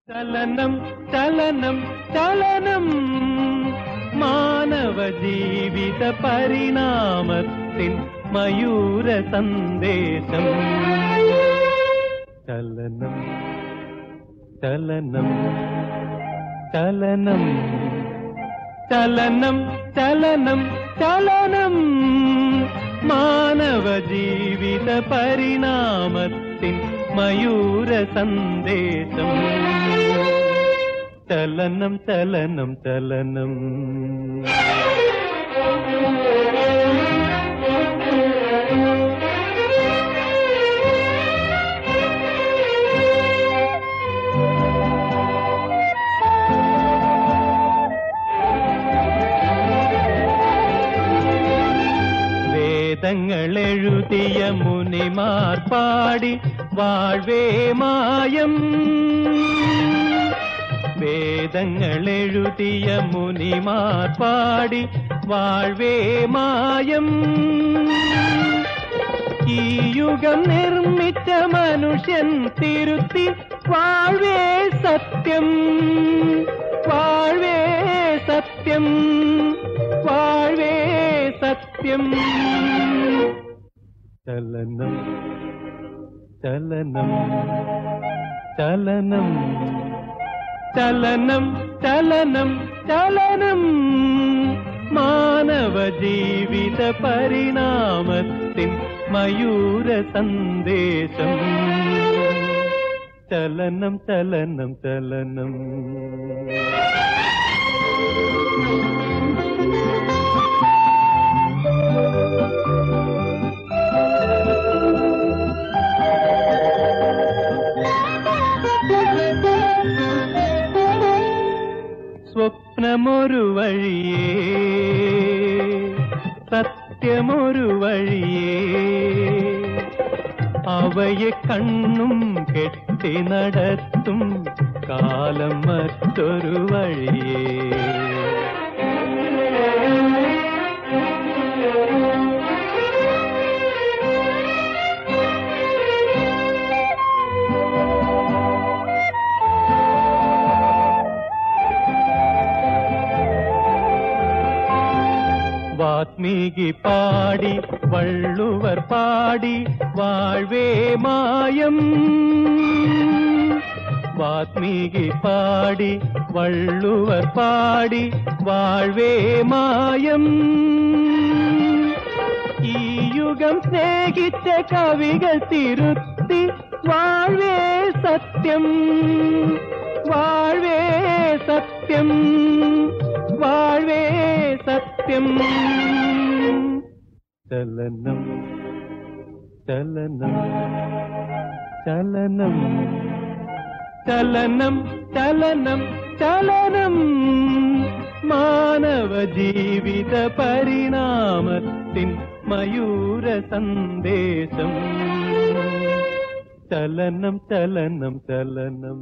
ചലനം ചലനം ചലനം മാനവ ജീവിത പരിണാമത്തിൻ മയൂര സന്ദേശം. ചലനം ചലനം ചലനം ചലനം ചലനം ചലനം മാനവ ജീവിത പരിണാമത്തിൻ മയൂര സന്ദേശം. ചലനം ചലനം ചലനം വേദങ്ങൾ എഴുതിയ മുനിമാർ പാടി വാഴ്വേ മായം. വേദങ്ങൾ എഴുതിയ മുനിമാർ പാടി വാഴ്വേ മായം. ഈ യുഗം നിർമ്മിച്ച മനുഷ്യൻ തിരുത്തി വാഴ്വേ സത്യം, വാഴ്വേ സത്യം, വാഴ്വേ സത്യം. ചലനം ചലനം ചലനം ചലനം ചലനം ചലനം മാനവ ജീവിത പരിണാമത്തിൻ മയൂര സന്ദേശം. ചലനം ചലനം ചലനം സ്വപ്നമൊരു വഴിയേ, സത്യമൊരു വഴിയേ, അവയെ കണ്ണും കെട്ടി നടത്തും കാലം മറ്റൊരു വഴിയേ. വാത്മീകി പാടി വള്ളുവർ പാടി വാഴ്വേ മായം. വാത്മീകി പാടി വള്ളുവർ പാടി വാഴ്വേ മായം. ഈ യുഗം സ്നേഹിച്ച കവികൾ തിരുത്തി വാഴ്വേ സത്യം, വാഴ്വേ സത്യം, വാഴ്വേ സത്യം. ചലനം ചലനം ചലനം ചലനം ചലനം ചലനം മാനവ ജീവിത പരിണാമത്തിൻ മയൂര സന്ദേശം. ചലനം ചലനം ചലനം